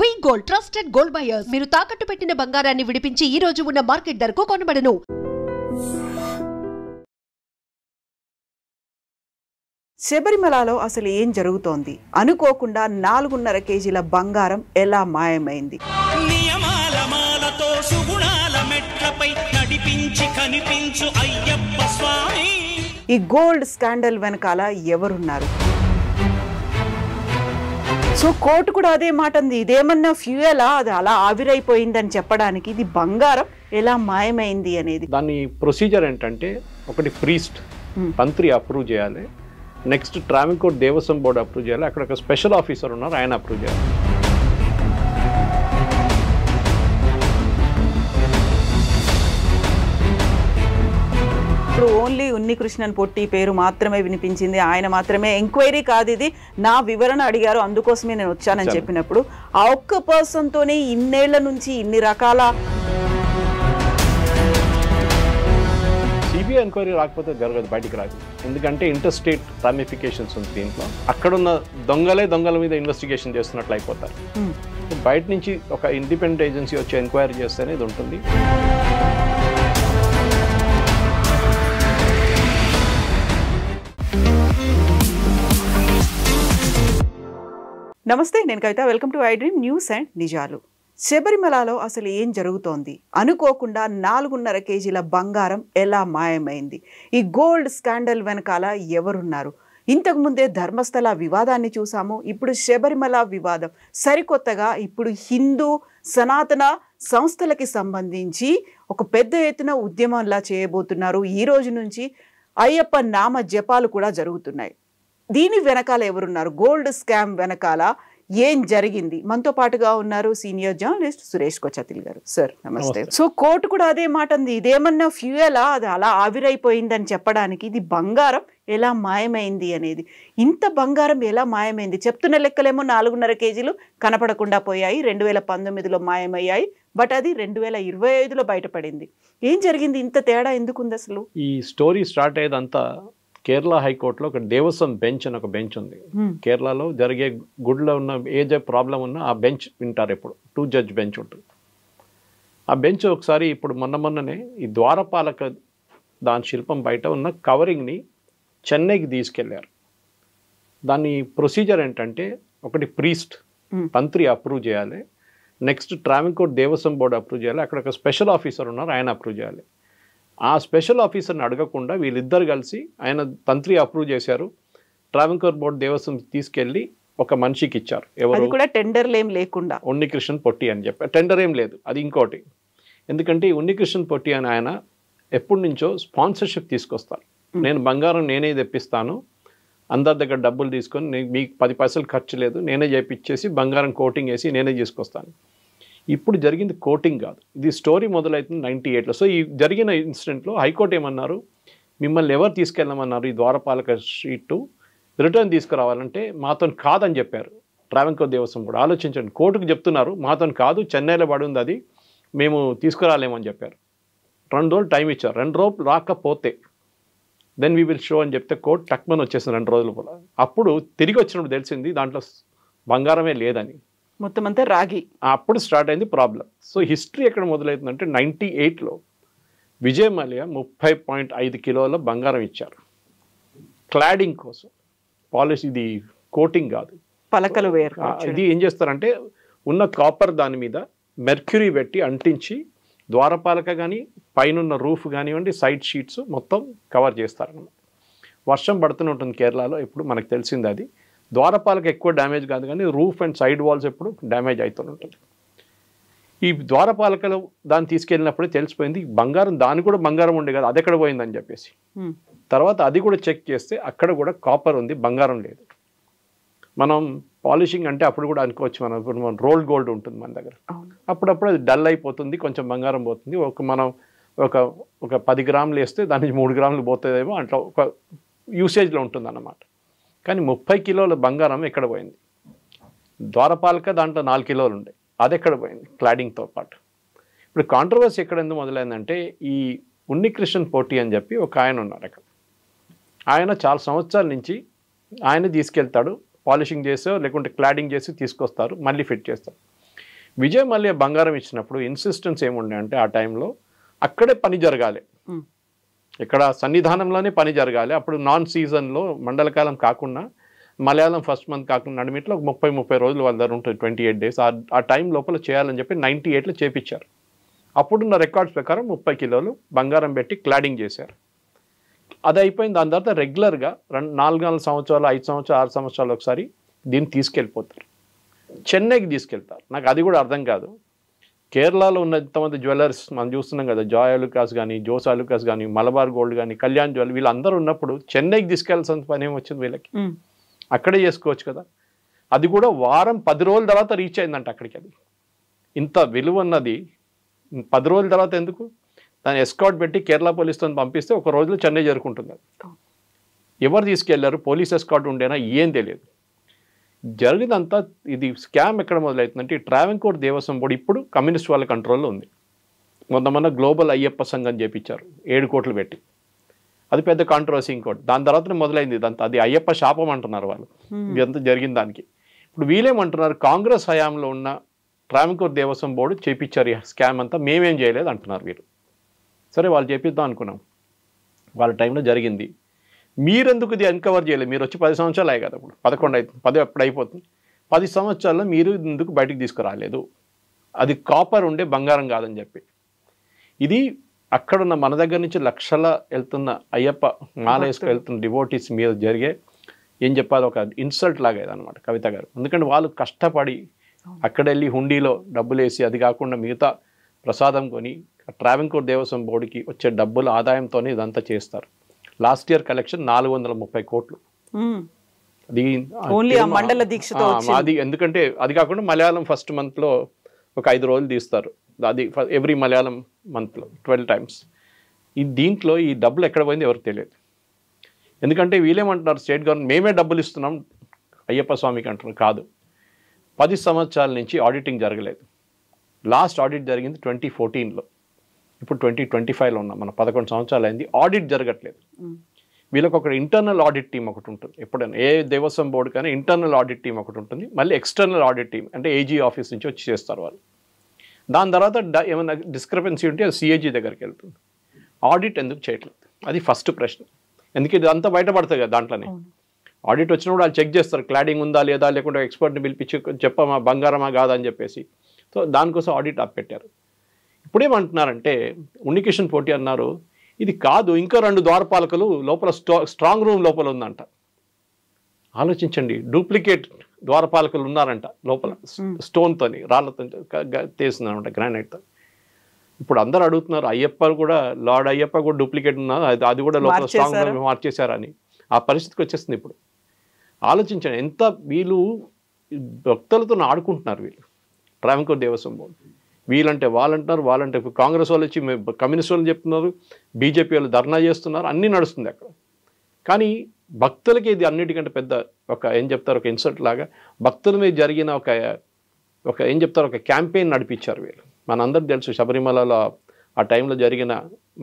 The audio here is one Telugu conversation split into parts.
వి గోల్డ్ ట్రస్టెడ్ గోల్డ్ బయర్స్ మీరు తాకట్టు పెట్టిన బంగారాన్ని విడిపించి ఈ రోజు ఉన్న మార్కెట్ ధరకు కొనబడను. శబరిమలలో అసలు ఏం జరుగుతోంది? అనుకోకుండా 4.5 కేజీల బంగారం ఎలా మాయమైంది? నియమాల మాలతో సుగుణాల మెట్లపై నడిపించి కనిపించు అయ్యప్ప స్వామి. ఈ గోల్డ్ స్కాండల్ వెనకాల ఎవరున్నారు? సో కోర్టు కూడా అదే మాట ఉంది, ఇదేమన్నా ఫ్యూయలా, అది అలా ఆవిరైపోయిందని చెప్పడానికి. ఇది బంగారం ఎలా మాయమైంది అనేది దాని ప్రొసీజర్ ఏంటంటే, ఒకటి ప్రీస్ట్ మంత్రి అప్రూవ్ చేయాలి, next Travancore Devaswom board approve చేయాలి, అక్కడ ఒక స్పెషల్ ఆఫీసర్ ఉన్నారు ఆయన అప్రూవ్ చేయాలి. ఇప్పుడు ఓన్లీ ఉన్నికృష్ణన్ పొట్టి పేరు మాత్రమే వినిపించింది, ఆయన మాత్రమే ఎంక్వైరీ కాదు, ఇది నా వివరణ అడిగారు అందుకోసమే నేను వచ్చానని చెప్పినప్పుడు ఆ ఒక్క పర్సన్తోనే ఇన్నేళ్ల నుంచి ఇన్ని రకాల సిబిఐ ఎంక్వైరీ రాకపోతే జరగదు, బయటికి రాదు. ఎందుకంటే ఇంటర్ స్టేట్ రామిఫికేషన్స్ ఉంది దీంట్లో. అక్కడున్న దొంగల మీద ఇన్వెస్టిగేషన్ చేస్తున్నట్లు అయిపోతారు. బయట నుంచి ఒక ఇండిపెండెంట్ ఏజెన్సీ వచ్చి ఎంక్వైరీ చేస్తేనే ఇది ఉంటుంది. నమస్తే, నేను Kavitha. Welcome to I dream news and నిజాలు. శబరిమలలో అసలు ఏం జరుగుతోంది? అనుకోకుండా 4.5 కేజీల బంగారం ఎలా మాయమైంది? ఈ గోల్డ్ స్కాండల్ వెనకాల ఎవరున్నారు? ఇంతకుముందే ధర్మస్థల వివాదాన్ని చూసాము, ఇప్పుడు శబరిమల వివాదం. సరికొత్తగా ఇప్పుడు హిందూ సనాతన సంస్థలకి సంబంధించి ఒక పెద్ద ఎత్తున ఉద్యమంలా చేయబోతున్నారు. ఈ రోజు నుంచి అయ్యప్ప నామ జపాలు కూడా జరుగుతున్నాయి. దీని వెనకాల ఎవరున్నారు? గోల్డ్ స్కామ్ వెనకాల ఏం జరిగింది? మనతో పాటుగా ఉన్నారు సీనియర్ జర్నలిస్ట్ సురేష్ కొచతిల్ గారు. సార్ నమస్తే. సో కోర్టు కూడా అదే మాట ఉంది, ఇదేమన్నా ఫ్యూయలా, అది అలా ఆవిరైపోయిందని చెప్పడానికి. ఇది బంగారం ఎలా మాయమైంది అనేది. ఇంత బంగారం ఎలా మాయమైంది? చెప్తున్న లెక్కలేమో 4.5 కేజీలు కనపడకుండా పోయాయి, 2019లో మాయమయ్యాయి, బట్ అది 2025లో బయటపడింది. ఏం జరిగింది? ఇంత తేడా ఎందుకుంది అసలు? ఈ స్టోరీ స్టార్ట్ అయ్యేదంతా కేరళ హైకోర్టులో ఒక దేవస్వం బెంచ్ అని ఒక బెంచ్ ఉంది. కేరళలో జరిగే గుడిలో ఉన్న ఏ ప్రాబ్లం ఉన్నా ఆ బెంచ్ వింటారు. ఎప్పుడు 2 జడ్జ్ బెంచ్ ఉంటుంది. ఆ బెంచ్ ఒకసారి ఇప్పుడు మొన్ననే ఈ ద్వారపాలక దాని శిల్పం బయట ఉన్న కవరింగ్ని చెన్నైకి తీసుకెళ్లారు. దాని ప్రొసీజర్ ఏంటంటే, ఒకటి ప్రీస్ట్ మంత్రి అప్రూవ్ చేయాలి, next Travancore Devaswom board approve చేయాలి, అక్కడ ఒక స్పెషల్ ఆఫీసర్ ఉన్నారు ఆయన అప్రూవ్ చేయాలి. ఆ స్పెషల్ ఆఫీసర్ని అడగకుండా వీళ్ళిద్దరు కలిసి, ఆయన తంత్రి అప్రూవ్ చేశారు, ట్రావెన్కోర్ బోర్డు దేవస్వం తీసుకెళ్ళి ఒక మనిషికి ఇచ్చారు. ఎవరు కూడా టెండర్లు ఏం లేకుండా, ఉన్నికృష్ణన్ పొట్టి అని చెప్పారు. టెండర్ ఏం లేదు. అది ఇంకోటి. ఎందుకంటే ఈ ఉన్నికృష్ణన్ పొట్టి అని ఆయన ఎప్పటి నుంచో స్పాన్సర్షిప్ తీసుకొస్తారు. నేను బంగారం నేనే తెప్పిస్తాను, అందరి దగ్గర డబ్బులు తీసుకొని మీకు 10 పైసలు ఖర్చు లేదు, నేనే చేపించేసి బంగారం కోటింగ్ వేసి నేనే తీసుకొస్తాను. ఇప్పుడు జరిగింది కోటింగ్ కాదు, ఇది స్టోరీ మొదలవుతుంది 98లో. సో ఈ జరిగిన ఇన్సిడెంట్లో హైకోర్టు ఏమన్నారు, మిమ్మల్ని ఎవరు తీసుకెళ్ళమన్నారు ఈ ద్వారపాలక షీటు రిటర్న్ తీసుకురావాలంటే మాతో కాదని చెప్పారు ట్రావెన్కోర్ దేవస్వం కూడా. ఆలోచించండి, కోర్టుకు చెప్తున్నారు మాతో కాదు, చెన్నైలో పడి ఉంది, అది మేము తీసుకురాలేమని చెప్పారు. 2 రోజులు టైం ఇచ్చారు. 2 రోజులు రాకపోతే దెన్ వీ విల్ షో అని చెప్తే కోర్టు టక్మని వచ్చేసింది 2 రోజులు కూడా. అప్పుడు తిరిగి వచ్చినప్పుడు తెలిసింది దాంట్లో బంగారమే లేదని, మొత్తం అంతా రాగి. అప్పుడు స్టార్ట్ అయింది ప్రాబ్లం. సో హిస్టరీ ఎక్కడ మొదలవుతుందంటే 98లో విజయ్ మల్య 30.5 కిలోల బంగారం ఇచ్చారు క్లాడింగ్ కోసం. పాలిష్, ఇది కోటింగ్ కాదు, పలకలు వేరు. ఇది ఏం చేస్తారంటే ఉన్న కాపర్ దాని మీద మెర్క్యూరీ పెట్టి అంటించి ద్వారపాలక కానీ పైన రూఫ్ కానివ్వండి సైడ్ షీట్స్ మొత్తం కవర్ చేస్తారన్నమాట. వర్షం పడుతూనే ఉంటుంది కేరళలో, ఇప్పుడు మనకు తెలిసింది అది. ద్వారపాలక ఎక్కువ డ్యామేజ్ కాదు కానీ రూఫ్ అండ్ సైడ్ వాల్స్ ఎప్పుడు డ్యామేజ్ అవుతూ ఉంటుంది. ఈ ద్వారపాలకలో దాన్ని తీసుకెళ్ళినప్పుడే తెలిసిపోయింది బంగారం, దాని కూడా బంగారం ఉండే కదా, అది ఎక్కడ పోయిందని చెప్పేసి. తర్వాత అది కూడా చెక్ చేస్తే అక్కడ కూడా కాపర్ ఉంది, బంగారం లేదు. మనం పాలిషింగ్ అంటే అప్పుడు కూడా అనుకోవచ్చు, మనం రోల్డ్ గోల్డ్ ఉంటుంది మన దగ్గర, అప్పుడప్పుడు అది డల్ అయిపోతుంది, కొంచెం బంగారం పోతుంది. మనం ఒక 10 గ్రాములు వేస్తే దాని నుంచి 3 గ్రాములు పోతుందేమో, అట్లా ఒక యూసేజ్లో ఉంటుంది అన్నమాట. కానీ 30 కిలోల బంగారం ఎక్కడ పోయింది? ద్వారపాలక దాంట్లో 4 కిలోలు ఉండే, అది ఎక్కడ పోయింది క్లాడింగ్తో పాటు? ఇప్పుడు కాంట్రవర్సీ ఎక్కడ ఎందుకు మొదలైందంటే, ఈ ఉన్నికృష్ణన్ పొట్టి అని చెప్పి ఒక ఆయన ఉన్నారు అక్కడ. ఆయన చాలా సంవత్సరాల నుంచి ఆయన తీసుకెళ్తాడు, పాలిషింగ్ చేసో లేకుంటే క్లాడింగ్ చేసి తీసుకొస్తారు, మళ్ళీ ఫిట్ చేస్తారు. విజయ్ మల్య బంగారం ఇచ్చినప్పుడు ఇన్సిస్టెన్స్ ఏముండే అంటే ఆ టైంలో అక్కడే పని జరగాలి, ఇక్కడ సన్నిధానంలోనే పని జరగాలి. అప్పుడు నాన్ సీజన్లో మండలకాలం కాకుండా మలయాళం ఫస్ట్ మంత్ కాకుండా నడిమిట్లో 30 రోజులు వాళ్ళ దగ్గర ఉంటుంది, 28 days. ఆ టైం లోపల చేయాలని చెప్పి 98లో చేపించారు. అప్పుడున్న రికార్డ్స్ ప్రకారం 30 కిలోలు బంగారం పెట్టి క్లాడింగ్ చేశారు. అది అయిపోయింది. దాని తర్వాత రెగ్యులర్గా 4 సంవత్సరాలు, 5 సంవత్సరాలు, 6 సంవత్సరాలు ఒకసారి దీన్ని తీసుకెళ్ళిపోతారు, చెన్నైకి తీసుకెళ్తారు. నాకు అది కూడా అర్థం కాదు. కేరళలో ఉన్న ఇంతమంది జ్యువెలర్స్ మనం చూస్తున్నాం కదా, జాయ్ అలుకాస్ కానీ, జోస్ అలుకాస్ కానీ, మలబార్ గోల్డ్ కానీ, కళ్యాణ్ జ్యువెల్, వీళ్ళందరూ ఉన్నప్పుడు చెన్నైకి తీసుకెళ్లాల్సిన పని ఏమొచ్చింది వీళ్ళకి? అక్కడే చేసుకోవచ్చు కదా. అది కూడా వారం 10 రోజుల తర్వాత రీచ్ అయిందంట అక్కడికి. అది ఇంత విలువ ఉన్నది 10 రోజుల తర్వాత ఎందుకు? దాన్ని ఎస్కాట్ పెట్టి కేరళ పోలీసుతో పంపిస్తే ఒక రోజులో చెన్నై చేరుకుంటుంది. అది ఎవరు తీసుకెళ్లారు? పోలీస్ ఎస్కాట్ ఉండేనా? ఏం తెలియదు. జరిగినంతా ఇది స్కామ్ ఎక్కడ మొదలవుతుందంటే, ఈ ట్రావెన్కోర్ దేవస్వం బోర్డు ఇప్పుడు కమ్యూనిస్ట్ వాళ్ళ కంట్రోల్లో ఉంది. మొన్న గ్లోబల్ అయ్యప్ప సంఘం చేపించారు 7 కోట్లు పెట్టి. అది పెద్ద కాంట్రవర్సీ ఇంకోటి. దాని తర్వాత మొదలైంది ఇదంతా. అది అయ్యప్ప శాపం అంటున్నారు వాళ్ళు, ఇదంతా జరిగిన దానికి. ఇప్పుడు వీళ్ళేమంటున్నారు, కాంగ్రెస్ హయాంలో ఉన్న ట్రావెన్కోర్ దేవస్వం బోర్డు చేపించారు ఈ స్కామ్ అంతా, మేమేం చేయలేదు అంటున్నారు వీరు. సరే, వాళ్ళు చేపిద్దాం అనుకున్నాం, వాళ్ళ టైంలో జరిగింది. మీరెందుకు ఇది ఎన్కవర్ చేయలేదు? మీరు వచ్చి 10 సంవత్సరాలు అయ్యాయి కదా, ఇప్పుడు 11 అవుతుంది, 10 ఎప్పుడు అయిపోతుంది. 10 సంవత్సరాల్లో మీరు ఎందుకు బయటకు తీసుకురాలేదు? అది కాపర్ ఉండే బంగారం కాదని చెప్పి. ఇది అక్కడున్న మన దగ్గర నుంచి లక్షల వెళ్తున్న అయ్యప్ప మాల వేసుకు వెళ్తున్న డివోటీస్ మీద జరిగే, ఏం చెప్పాలి, ఒక ఇన్సల్ట్ లాగా అనమాట కవిత గారు. ఎందుకంటే వాళ్ళు కష్టపడి అక్కడ వెళ్ళి హుండీలో డబ్బులు వేసి, అది కాకుండా మిగతా ప్రసాదం కొని ట్రావెన్కోర్ దేవస్వం బోర్డుకి వచ్చే డబ్బుల ఆదాయంతోనే ఇదంతా చేస్తారు. లాస్ట్ ఇయర్ కలెక్షన్ 430 కోట్లు. అది మండల దీక్షతో అది. ఎందుకంటే అది కాకుండా మలయాళం ఫస్ట్ మంత్లో ఒక 5 రోజులు తీస్తారు, అది ఎవ్రీ మలయాళం మంత్లో 12 times. ఈ దీంట్లో ఈ డబ్బులు ఎక్కడ పోయింది ఎవరికి తెలియదు. ఎందుకంటే వీళ్ళేమంటున్నారు, స్టేట్ గవర్నమెంట్ మేమే డబ్బులు ఇస్తున్నాం అయ్యప్ప స్వామికి అంటున్నారు. కాదు, 10 సంవత్సరాల నుంచి ఆడిటింగ్ జరగలేదు. లాస్ట్ ఆడిట్ జరిగింది 2014లో, ఇప్పుడు 2025లో ఉన్నాం, మన 11 సంవత్సరాలు అయింది, ఆడిట్ జరగట్లేదు. వీళ్ళకి ఒక ఇంటర్నల్ ఆడిట్ టీం ఒకటి ఉంటుంది. ఎప్పుడైనా ఏ దేవస్వం బోర్డు కానీ ఇంటర్నల్ ఆడిట్ టీం ఒకటి ఉంటుంది, మళ్ళీ ఎక్స్టర్నల్ ఆడిట్ టీం అంటే ఏజీ ఆఫీస్ నుంచి వచ్చి చేస్తారు వాళ్ళు. దాని తర్వాత ఏమైనా డిస్క్రిపెన్సీ ఉంటే అది సిఏజీ దగ్గరికి వెళ్తుంది. ఆడిట్ ఎందుకు చేయట్లేదు? అది ఫస్ట్ ప్రశ్న. ఎందుకంటే ఇదంతా బయటపడుతుంది కదా దాంట్లోనే. ఆడిట్ వచ్చినప్పుడు వాళ్ళు చెక్ చేస్తారు, క్లాడింగ్ ఉందా లేదా, లేకుంటే ఎక్స్పర్ట్ని పిలిపించి చెప్పమా బంగారమా కాదా అని చెప్పేసి. సో దానికోసం ఆడిట్ ఆపెట్టారు. ఇప్పుడేమంటున్నారంటే, ఉన్నికిషన్ పోటీ అన్నారు, ఇది కాదు, ఇంకా 2 ద్వారపాలకులు లోపల స్ట్రాంగ్ రూమ్ లోపల ఉందంట. ఆలోచించండి, డూప్లికేట్ ద్వారపాలకులు ఉన్నారంట లోపల, స్టోన్తోని, రాళ్లతో తీసిందనమాట, గ్రానైట్తో. ఇప్పుడు అందరూ అడుగుతున్నారు, అయ్యప్ప కూడా, లార్డ్ అయ్యప్ప కూడా డూప్లికేట్ ఉన్నా, అది కూడా లోపల స్ట్రాంగ్ రూమ్ మార్చేశారని. ఆ పరిస్థితికి వచ్చేస్తుంది ఇప్పుడు. ఆలోచించండి, ఎంత వీళ్ళు భక్తులతో ఆడుకుంటున్నారు వీళ్ళు, ట్రావెన్కోర్ దేవస్వం బోర్డు. వీళ్ళంటే వాళ్ళంటారు, వాళ్ళంటే కాంగ్రెస్ వాళ్ళు వచ్చి కమ్యూనిస్ట్ వాళ్ళు చెప్తున్నారు, బీజేపీ వాళ్ళు ధర్నా చేస్తున్నారు, అన్నీ నడుస్తుంది అక్కడ. కానీ భక్తులకి ఇది అన్నిటికంటే పెద్ద ఒక ఏం చెప్తారు, ఒక ఇన్సల్ట్ లాగా భక్తుల మీద జరిగిన ఒక ఏం చెప్తారు, ఒక క్యాంపెయిన్ నడిపించారు వీళ్ళు. మనందరికి తెలుసు, శబరిమలలో ఆ టైంలో జరిగిన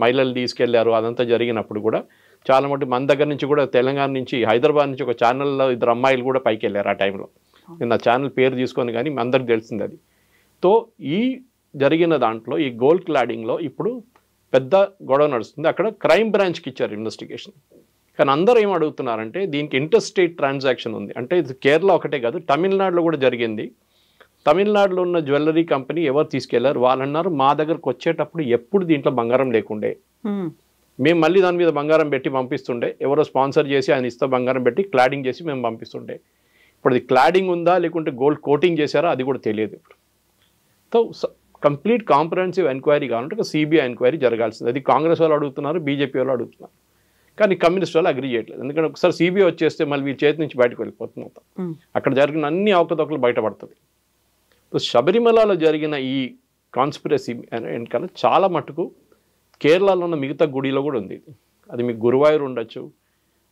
మహిళలు తీసుకెళ్లారు, అదంతా జరిగినప్పుడు కూడా చాలా మటుకు మన దగ్గర నుంచి కూడా, తెలంగాణ నుంచి, హైదరాబాద్ నుంచి ఒక ఛానల్లో 2 అమ్మాయిలు కూడా పైకి వెళ్ళారు ఆ టైంలో. నేను ఆ ఛానల్ పేరు తీసుకొని కానీ అందరికి తెలిసింది అది. తో ఈ జరిగిన దాంట్లో, ఈ గోల్డ్ క్లాడింగ్లో ఇప్పుడు పెద్ద గొడవ నడుస్తుంది. అక్కడ క్రైమ్ బ్రాంచ్కి ఇచ్చారు ఇన్వెస్టిగేషన్. కానీ అందరూ ఏం అడుగుతున్నారంటే, దీనికి ఇంటర్ స్టేట్ ట్రాన్సాక్షన్ ఉంది. అంటే ఇది కేరళ ఒకటే కాదు, తమిళనాడులో కూడా జరిగింది. తమిళనాడులో ఉన్న జ్యువెలరీ కంపెనీ ఎవరు తీసుకెళ్లారు, వాళ్ళు అన్నారు, మా దగ్గరకు వచ్చేటప్పుడు ఎప్పుడు దీంట్లో బంగారం లేకుండే, మేము మళ్ళీ దాని మీద బంగారం పెట్టి పంపిస్తుండే, ఎవరో స్పాన్సర్ చేసి ఆయన ఇస్తే బంగారం పెట్టి క్లాడింగ్ చేసి మేము పంపిస్తుండే. ఇప్పుడు అది క్లాడింగ్ ఉందా లేకుంటే గోల్డ్ కోటింగ్ చేశారా అది కూడా తెలియదు. ఇప్పుడు సో కంప్లీట్ కాంప్రహెన్సివ్ ఎంక్వైరీ కావాలంటే ఒక సిబిఐ ఎంక్వైరీ జరగాల్సింది. అది కాంగ్రెస్ వాళ్ళు అడుగుతున్నారు, బీజేపీ వాళ్ళు అడుగుతున్నారు, కానీ కమ్యూనిస్ట్ వాళ్ళు అగ్రీ చేయట్లేదు. ఎందుకంటే ఒకసారి సిబిఐ వచ్చేస్తే మళ్ళీ వీళ్ళ చేతి నుంచి బయటకు వెళ్ళిపోతుంది మొత్తం. అక్కడ జరిగిన అన్ని అవకతవకలు బయటపడుతుంది. సో శబరిమలలో జరిగిన ఈ కాన్స్పిరసీ వెనకాల చాలా మటుకు కేరళలో ఉన్న మిగతా గుడిలో కూడా ఉంది. అది మీకు గురువాయూర్ ఉండొచ్చు,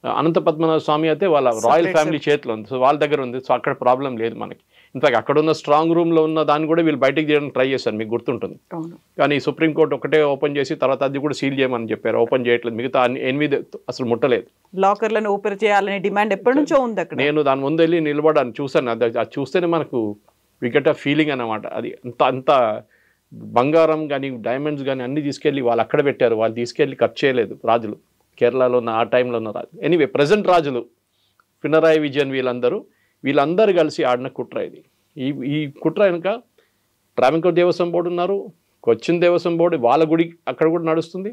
అనంత పద్మనాభ స్వామి అయితే వాళ్ళ రాయల్ ఫ్యామిలీ చేతిలో ఉంది, సో వాళ్ళ దగ్గర ఉంది. సో అక్కడ ప్రాబ్లం లేదు మనకి. ఇన్ఫాక్ట్ అక్కడ ఉన్న స్ట్రాంగ్ రూమ్లో ఉన్న దాన్ని కూడా వీళ్ళు బయటకు చేయడానికి ట్రై చేశారు, మీకు గుర్తుంటుంది. కానీ సుప్రీంకోర్టు ఒకటే ఓపెన్ చేసి తర్వాత అది కూడా సీల్ చేయమని చెప్పారు, ఓపెన్ చేయట్లేదు. మిగతా 8 అసలు ముట్టలేదు. లాకర్లను ఓపెన్ చేయాలనే డిమాండ్ ఎప్పటి నుంచో ఉంది అక్కడ. నేను దాని ముందు వెళ్ళి నిలబడాను, చూశాను. అది చూస్తేనే మనకు వి గెట్ అ ఫీలింగ్ అన్నమాట. అది అంత బంగారం కానీ డైమండ్స్ కానీ అన్నీ తీసుకెళ్ళి వాళ్ళు అక్కడ పెట్టారు. వాళ్ళు తీసుకెళ్ళి ఖర్చు చేయలేదు రాజులు, కేరళలో ఉన్న ఆ టైంలో ఉన్న రాజులు. ఎనీవే ప్రజెంట్ రాజులు పినరాయి విజయన్ వీళ్ళందరూ కలిసి ఆడిన కుట్ర ఇది. ఈ కుట్ర వెనుక ట్రావెంకోర్ దేవస్వం బోర్డు ఉన్నారు, కొచ్చిన్ దేవస్వం బోర్డు, వాళ్ళ గుడి అక్కడ కూడా నడుస్తుంది.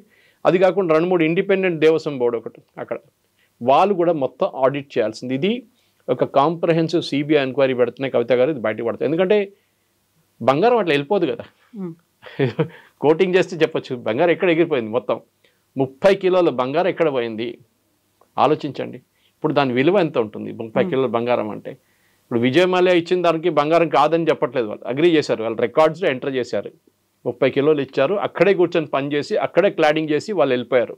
అది కాకుండా 2-3 ఇండిపెండెంట్ దేవస్వం బోర్డు ఒకటి అక్కడ, వాళ్ళు కూడా మొత్తం ఆడిట్ చేయాల్సింది. ఇది ఒక కాంప్రహెన్సివ్ సిబిఐ ఎంక్వైరీ పెడుతున్నాయి కవిత గారు, ఇది బయటకు పడుతుంది. ఎందుకంటే బంగారం అట్లా వెళ్ళిపోదు కదా, కోటింగ్ చేస్తే చెప్పొచ్చు బంగారం ఎక్కడ ఎగిరిపోయింది. మొత్తం 30 కిలోల బంగారం ఎక్కడ పోయింది ఆలోచించండి. ఇప్పుడు దాని విలువ ఎంత ఉంటుంది 30 కిలోల బంగారం అంటే? ఇప్పుడు విజయ్ మాల్యా ఇచ్చిన దానికి బంగారం కాదని చెప్పట్లేదు, వాళ్ళు అగ్రీ చేశారు, వాళ్ళు రికార్డ్స్లో ఎంటర్ చేశారు. 30 కిలోలు ఇచ్చారు, అక్కడే కూర్చొని పని చేసి అక్కడే క్లాడింగ్ చేసి వాళ్ళు వెళ్ళిపోయారు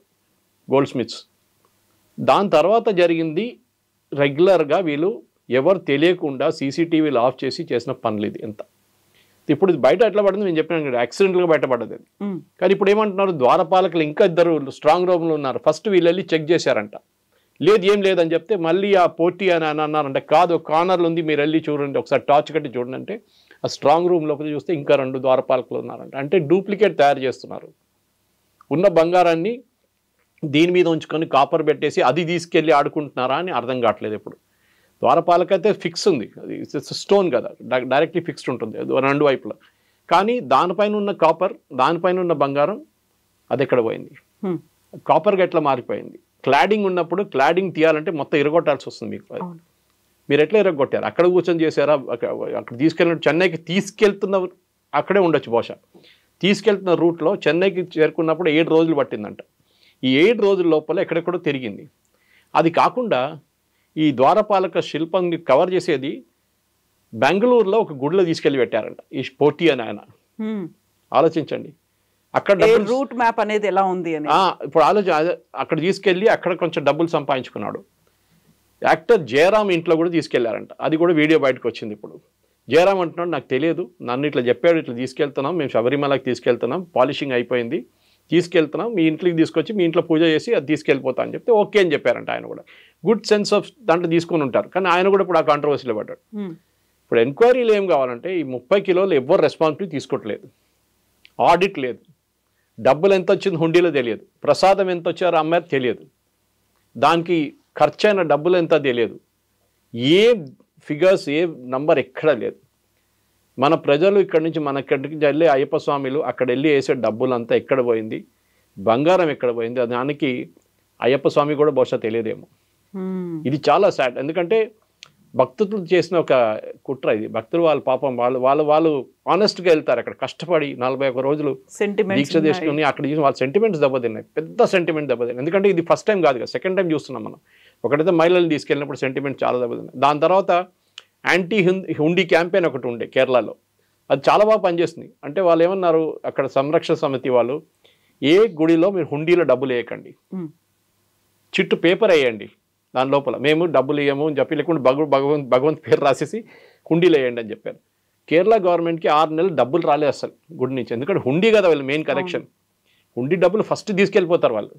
గోల్డ్ స్మిత్స్. దాని తర్వాత జరిగింది రెగ్యులర్గా వీళ్ళు ఎవరు తెలియకుండా సీసీటీవీలు ఆఫ్ చేసి చేసిన పనులు ఇది ఎంత. ఇప్పుడు ఇది బయట ఎట్లా పడింది నేను చెప్పినాను కదా, యాక్సిడెంట్గా బయటపడ్డది అది. కానీ ఇప్పుడు ఏమంటున్నారు, ద్వారపాలకులు ఇంకా 2 స్ట్రాంగ్ రూమ్లో ఉన్నారు. ఫస్ట్ వీళ్ళు వెళ్ళి చెక్ చేశారంట, లేదు ఏం లేదని చెప్తే మళ్ళీ ఆ పోటీ అని అన్నారంటే, కాదు కార్నర్లు ఉంది మీరు వెళ్ళి చూడండి, ఒకసారి టార్చ్ కట్టి చూడండి అంటే ఆ స్ట్రాంగ్ రూమ్ లోపల చూస్తే ఇంకా 2 ద్వారపాలకులు ఉన్నారంట. అంటే డూప్లికేట్ తయారు చేస్తున్నారు. ఉన్న బంగారాన్ని దీని మీద ఉంచుకొని కాపర్ పెట్టేసి అది తీసుకెళ్ళి ఆడుకుంటున్నారా అని అర్థం కావట్లేదు. ఇప్పుడు ద్వారపాలక అయితే ఫిక్స్ ఉంది, అది స్టోన్ కదా, డైరెక్ట్లీ ఫిక్స్డ్ ఉంటుంది 2 వైపులా. కానీ దానిపైన ఉన్న కాపర్, దానిపైన ఉన్న బంగారం అది ఎక్కడ పోయింది, కాపర్గా ఎట్లా మారిపోయింది. క్లాడింగ్ ఉన్నప్పుడు క్లాడింగ్ తీయాలంటే మొత్తం ఇరగొట్టాల్సి వస్తుంది మీకు. మీరు ఎట్లా ఇరగొట్టారు, అక్కడ కూర్చొని చేశారా, అక్కడ తీసుకెళ్ళిన చెన్నైకి తీసుకెళ్తున్న అక్కడే ఉండొచ్చు బహుశా, తీసుకెళ్తున్న రూట్లో చెన్నైకి చేరుకున్నప్పుడు 7 రోజులు పట్టిందంట. ఈ 7 రోజుల లోపల ఎక్కడెక్కడో తిరిగింది. అది కాకుండా ఈ ద్వారపాలక శిల్పాన్ని కవర్ చేసేది బెంగళూరులో ఒక గుడిలో తీసుకెళ్ళి పెట్టారంట ఈ పోటీ అని ఆయన. ఆలోచించండి, అక్కడ రూట్ మ్యాప్ అనేది ఎలా ఉంది అని. ఇప్పుడు అక్కడ తీసుకెళ్ళి అక్కడ కొంచెం డబ్బులు సంపాదించుకున్నాడు. యాక్టర్ జయరామ్ ఇంట్లో కూడా తీసుకెళ్లారంట, అది కూడా వీడియో బయటకు వచ్చింది. ఇప్పుడు జయరామ్ అంటున్నాడు, నాకు తెలియదు, నన్ను ఇట్లా చెప్పాడు, ఇట్లా తీసుకెళ్తున్నాం, మేము శబరిమలకి తీసుకెళ్తున్నాం, పాలిషింగ్ అయిపోయింది, తీసుకెళ్తున్నాం, మీ ఇంట్లోకి తీసుకొచ్చి మీ ఇంట్లో పూజ చేసి అది తీసుకెళ్ళిపోతా అని చెప్తే ఓకే అని చెప్పారంట. ఆయన కూడా గుడ్ సెన్స్ ఆఫ్ దాంట్లో తీసుకొని ఉంటారు. కానీ ఆయన కూడా ఇప్పుడు ఆ కాంట్రవర్సీలో పడ్డాడు. ఇప్పుడు ఎంక్వైరీలు ఏం కావాలంటే ఈ 30 కిలోలు ఎవ్వరు రెస్పాన్సిబిలిటీ తీసుకోవట్లేదు, ఆడిట్ లేదు, డబ్బులు ఎంత వచ్చింది హుండీలో తెలియదు, ప్రసాదం ఎంత వచ్చారో అమ్మారు తెలియదు, దానికి ఖర్చైన డబ్బులు ఎంత తెలియదు, ఏ ఫిగర్స్ ఏ నంబర్ ఎక్కడా లేదు. మన ప్రజలు ఇక్కడి నుంచి ఇక్కడికి వెళ్ళే అయ్యప్ప స్వామిలు అక్కడ వెళ్ళి వేసే డబ్బులంతా ఎక్కడ పోయింది, బంగారం ఎక్కడ పోయింది, దానికి అయ్యప్ప స్వామి కూడా బహుశా తెలియదేమో. ఇది చాలా సాడ్. ఎందుకంటే భక్తులు చేసిన ఒక కుట్ర ఇది. భక్తులు వాళ్ళ పాపం వాళ్ళు ఆనెస్ట్గా వెళ్తారు, అక్కడ కష్టపడి 41 రోజులు దీక్ష చేసుకుని అక్కడ వాళ్ళ సెంటిమెంట్స్ దెబ్బతిన్నాయి, పెద్ద సెంటిమెంట్ దెబ్బతిన్నాయి. ఎందుకంటే ఇది ఫస్ట్ టైం కాదు కదా, సెకండ్ టైం చూస్తున్నాం మనం. ఒకటైతే మహిళలు తీసుకెళ్ళినప్పుడు సెంటిమెంట్ చాలా దెబ్బతిన్నాయి. దాని తర్వాత యాంటీ హుండీ క్యాంపెయిన్ ఒకటి ఉండే కేరళలో, అది చాలా బాగా పనిచేస్తుంది. అంటే వాళ్ళు ఏమన్నారు, అక్కడ సంరక్షణ సమితి వాళ్ళు, ఏ గుడిలో మీరు హుండీలో డబ్బులు వేయకండి, చిట్టు పేపర్ వేయండి, దాని లోపల మేము డబ్బులు ఇవ్వము అని చెప్పి, లేకుంటే భగవంత్ పేరు రాసేసి హుండీలు వేయండి అని చెప్పారు. కేరళ గవర్నమెంట్కి 6 నెలలు డబ్బులు రాలేదు అసలు గుడి నుంచి. ఎందుకంటే హుండీ కదా వాళ్ళు మెయిన్ కరెక్షన్, హుండీ డబ్బులు ఫస్ట్ తీసుకెళ్ళిపోతారు వాళ్ళు.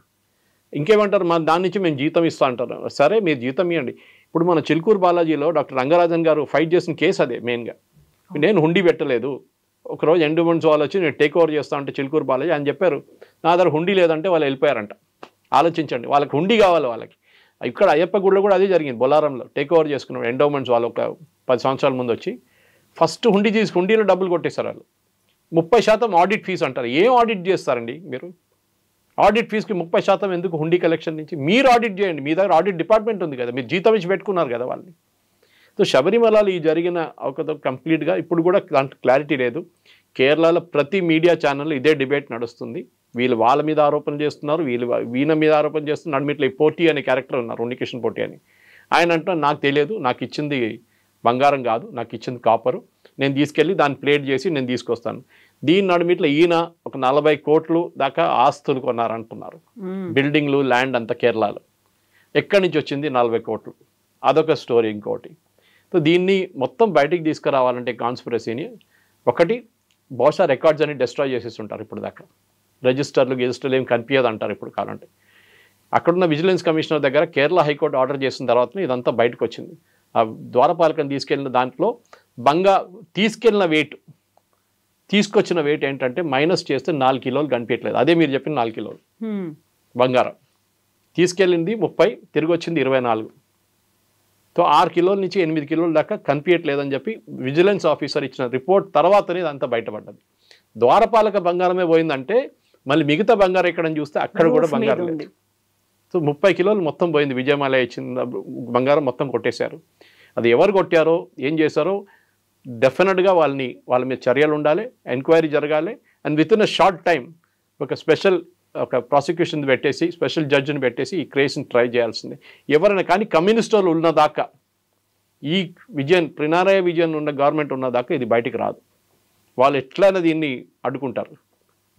ఇంకేమంటారు, దాని నుంచి మేము జీతం ఇస్తా అంటారు. సరే మీరు జీతం ఇవ్వండి. ఇప్పుడు మన చిలుకూరు బాలాజీలో డాక్టర్ రంగరాజన్ గారు ఫైట్ చేసిన కేసు అదే మెయిన్గా. నేను హుండీ పెట్టలేదు, ఒకరోజు ఎండోమెంట్స్ వాళ్ళు వచ్చి నేను టేక్ ఓవర్ చేస్తా అంటే చిలుకూరు బాలాజీ అని చెప్పారు, నా దగ్గర హుండీ లేదంటే వాళ్ళు వెళ్ళిపోయారంట. ఆలోచించండి, వాళ్ళకి హుండీ కావాలి వాళ్ళకి. ఇక్కడ అయ్యప్ప గుడిలో కూడా అదే జరిగింది, బొలారంలో టేక్ ఓవర్ చేసుకున్నాడు ఎండోమెంట్స్ వాళ్ళు. ఒక 10 సంవత్సరాల ముందు వచ్చి ఫస్ట్ హుండీలో డబ్బులు కొట్టేశారు వాళ్ళు. 30% ఆడిట్ ఫీజు అంటారు. ఏం ఆడిట్ చేస్తారండి మీరు? ఆడిట్ ఫీజుకి 30% ఎందుకు హుండీ కలెక్షన్ నుంచి? మీరు ఆడిట్ చేయండి, మీ దగ్గర ఆడిట్ డిపార్ట్మెంట్ ఉంది కదా, మీరు జీతం ఇచ్చి పెట్టుకున్నారు కదా వాళ్ళని. సో శబరిమలలో ఈ జరిగిన ఒక కంప్లీట్గా ఇప్పుడు కూడా క్లారిటీ లేదు. కేరళలో ప్రతి మీడియా ఛానల్లో ఇదే డిబేట్ నడుస్తుంది. వీళ్ళు వాళ్ళ మీద ఆరోపణలు చేస్తున్నారు, వీళ్ళ మీద ఆరోపణ చేస్తున్నారు. నడిమిట్లో పోటీ అనే క్యారెక్టర్ ఉన్నారు, ఉన్నికిషన్ పోటీ అని. ఆయన అంటున్నారు, నాకు తెలియదు, నాకు ఇచ్చింది బంగారం కాదు, నాకు ఇచ్చింది కాపరు, నేను తీసుకెళ్ళి దాన్ని ప్లేట్ చేసి నేను తీసుకొస్తాను. దీని నడిమిట్లో ఈయన ఒక 40 కోట్లు దాకా ఆస్తులు కొన్నారంటున్నారు, బిల్డింగ్లు, ల్యాండ్ అంతా కేరళలో. ఎక్కడి నుంచి వచ్చింది 40 కోట్లు? అదొక స్టోరీ. ఇంకోటి, సో దీన్ని మొత్తం బయటికి తీసుకురావాలంటే కాన్స్పిరసీని ఒకటి బహుశా రికార్డ్స్ అని డిస్ట్రాయ్ చేసేస్తుంటారు. ఇప్పుడు దాకా రిజిస్టర్లు ఏం కనిపించదు అంటారు ఇప్పుడు కావాలంటే. అక్కడున్న విజిలెన్స్ కమిషనర్ దగ్గర కేరళ హైకోర్టు ఆర్డర్ చేసిన తర్వాత ఇదంతా బయటకు వచ్చింది. ఆ ద్వారపాలకం తీసుకెళ్ళిన దాంట్లో తీసుకొచ్చిన వెయిట్ ఏంటంటే మైనస్ చేస్తే 4 కిలోలు కనిపించట్లేదు. అదే మీరు చెప్పిన 4 కిలోలు బంగారం తీసుకెళ్ళింది 30, తిరిగి వచ్చింది 24. సో 6 కిలోల నుంచి 8 కిలోల దాకా కనిపించట్లేదని చెప్పి విజిలెన్స్ ఆఫీసర్ ఇచ్చిన రిపోర్ట్ తర్వాతనే ఇదంతా బయటపడ్డది. ద్వారపాలక బంగారమే పోయిందంటే మళ్ళీ మిగతా బంగారం ఎక్కడని చూస్తే అక్కడ కూడా బంగారం లేదు. సో 30 కిలోలు మొత్తం పోయింది. విజయమాల ఇచ్చిన బంగారం మొత్తం కొట్టేశారు. అది ఎవరు కొట్టారో ఏం చేశారో డెఫినెట్గా వాళ్ళ మీద చర్యలు ఉండాలి, ఎంక్వైరీ జరగాలి. And with in a short time ఒక ప్రాసిక్యూషన్ పెట్టేసి స్పెషల్ జడ్జిని పెట్టేసి ఈ కేసుని ట్రై చేయాల్సిందే. ఎవరైనా కానీ కమ్యూనిస్ట్ వాళ్ళు ఉన్నదాకా, ఈ పినారయ విజయన్ ఉన్న గవర్నమెంట్ ఉన్నదాకా ఇది బయటికి రాదు. వాళ్ళు ఎట్లయినా దీన్ని అడ్డుకుంటారు.